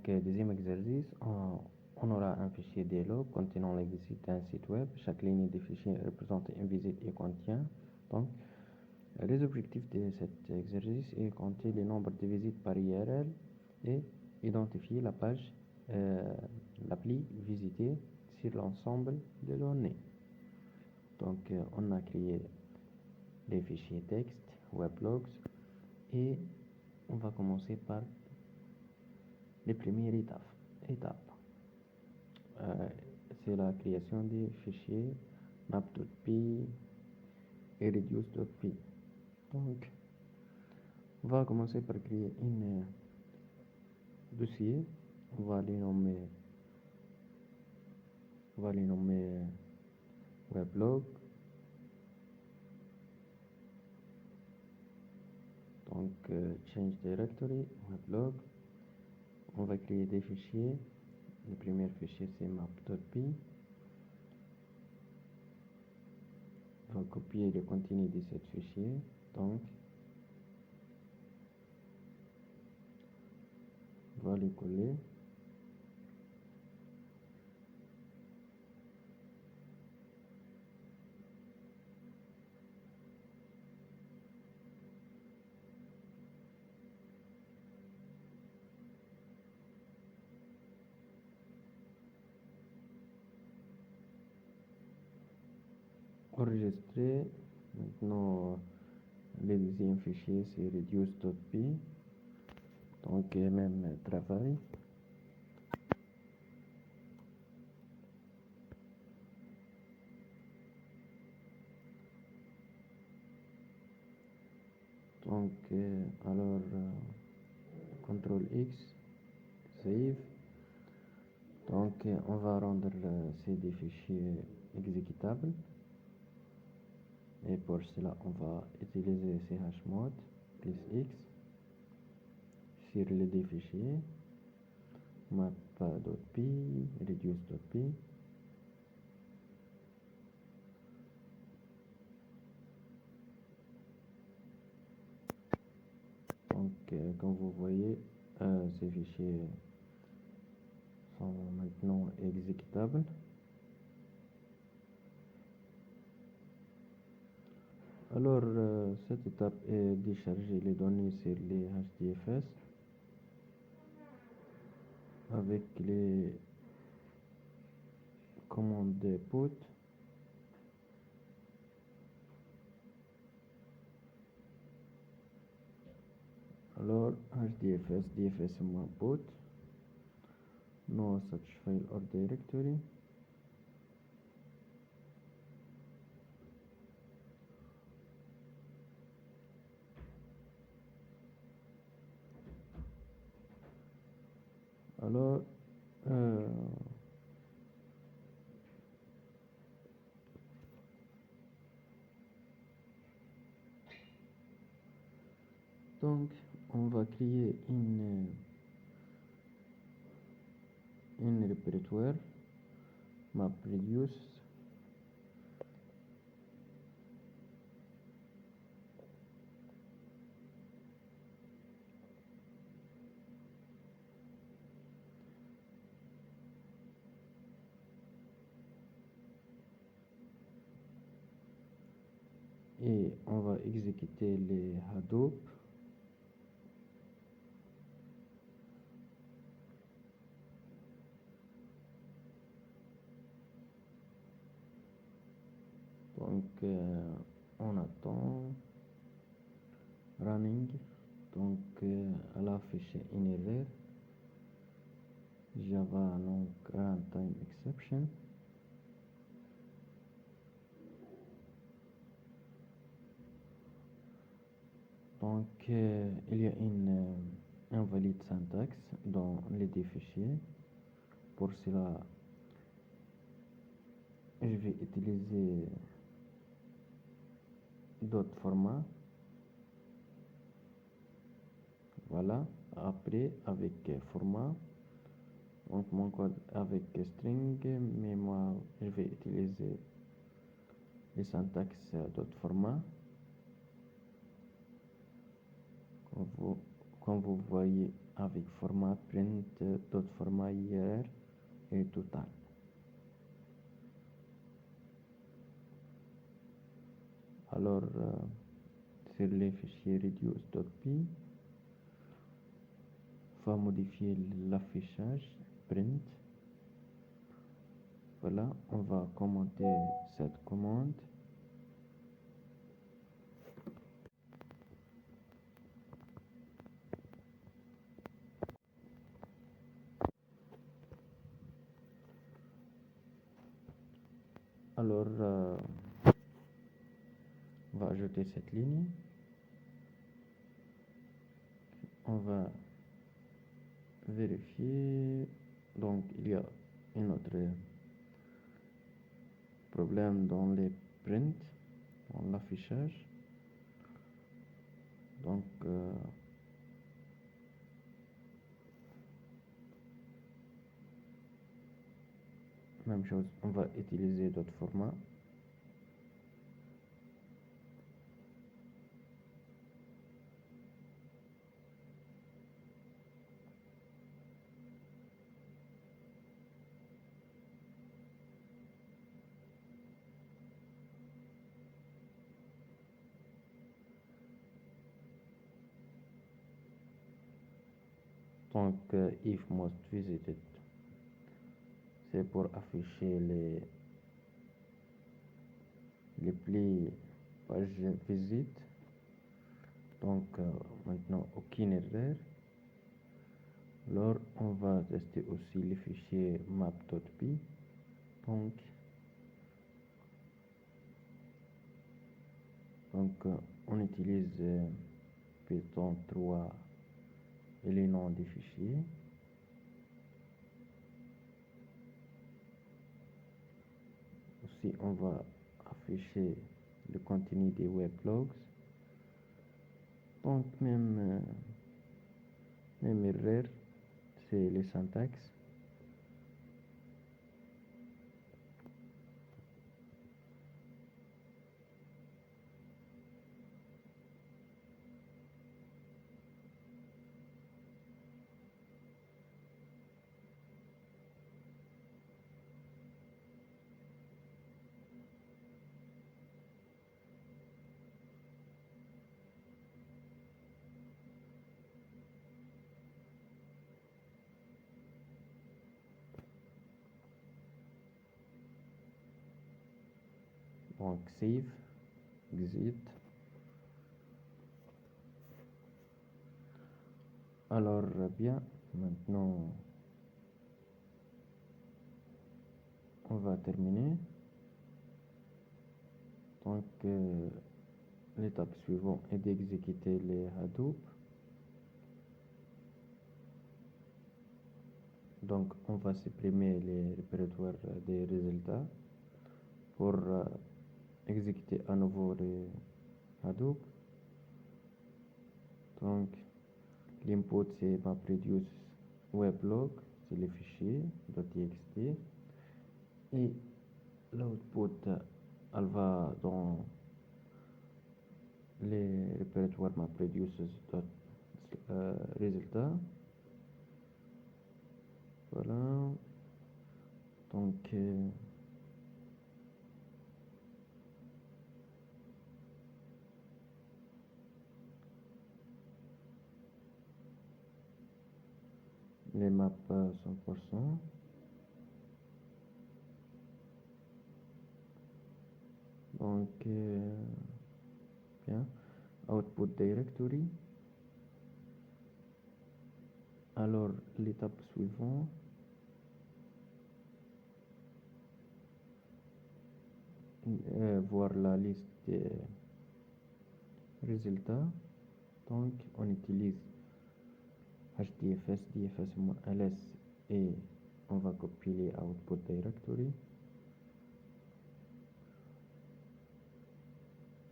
deuxième exercice, on aura un fichier dialogue contenant les visites d'un site web. Chaque ligne des fichiers représente une visite et contient. Donc, les objectifs de cet exercice est compter le nombre de visites par URL et identifier la page, l'appli visitée sur l'ensemble des données. Donc, on a créé les fichiers texte, weblogs et on va commencer par les premières étapes. C'est la création des fichiers map.py et reduce.py. Donc, on va commencer par créer un dossier. On va les nommer weblog. Donc, change directory, weblog. On va créer des fichiers. Le premier fichier, c'est map.py. On va copier le contenu de ce fichier. Donc, on va le coller. Enregistrer. Maintenant, le deuxième fichier, c'est reduce.py. Donc, même travail. Donc, alors, CTRL X, save. Donc, on va rendre ces deux fichiers exécutables. Et pour cela, on va utiliser chmod plus X sur les deux fichiers map.py, reduce.py. Donc, comme vous voyez, ces fichiers sont maintenant exécutables. Alors, cette étape est de charger les données sur les HDFS avec les commandes de put. Alors, HDFS, dfs-put, no such file or directory. Alors, donc, on va créer un répertoire MapReduce. Et on va exécuter les Hadoop. Donc, on attend running. Donc, elle a affiché une erreur Java donc runtime exception. Donc, il y a une invalide syntaxe dans les deux fichiers. Pour cela, je vais utiliser d'autres formats. Voilà. Après, avec format, donc mon code avec string, mais moi, je vais utiliser les syntaxes d'autres formats. Comme vous voyez avec format print, d'autres formats IRR et total. Alors, sur les fichiers reduce.py, on va modifier l'affichage print. Voilà, on va commenter cette commande. Alors, on va ajouter cette ligne. On va vérifier. Donc, il y a un autre problème dans les prints, dans l'affichage. Donc, même chose, on va utiliser d'autres formats. Donc, if most visited, c'est pour afficher les plis page visite. Donc, maintenant, aucune erreur. Alors, on va tester aussi les fichiers map.py. Donc, on utilise Python 3 et les noms des fichiers. Aussi, on va afficher le contenu des weblogs. Donc, même erreur, c'est les syntaxes. Donc, save, exit. Alors, bien, maintenant, on va terminer. Donc, l'étape suivante est d'exécuter les Hadoop. Donc, on va supprimer les répertoires des résultats pour exécuter à nouveau les Hadoop. Donc, l'input c'est MapReduce weblog, c'est le fichier .txt, et l'output elle va dans les répertoires MapReduce résultat. Voilà. Donc, les maps 100%. Donc, bien. Output directory. Alors, l'étape suivante, voir la liste des résultats. Donc, on utilise hdfs, dfs-ls et on va copier les output directory.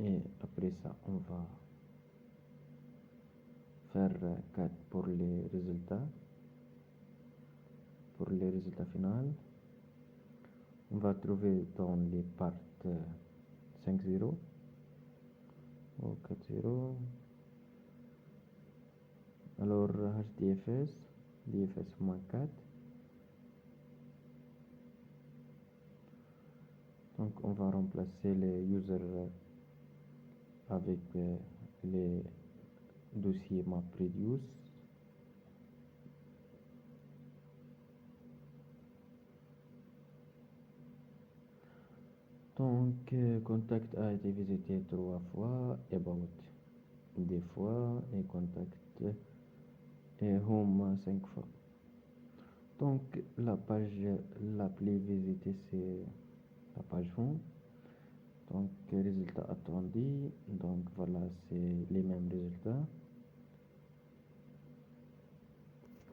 Et après ça, on va faire 4 pour les résultats. Pour les résultats finaux, on va trouver dans les parts 5.0 ou 4.0. Alors HDFS, DFS-4. Donc on va remplacer les users avec les dossiers MapReduce. Donc contact a été visité 3 fois, about des fois, et contact et home 5 fois. Donc la page la plus visitée c'est la page home. Donc résultats attendus, donc voilà c'est les mêmes résultats.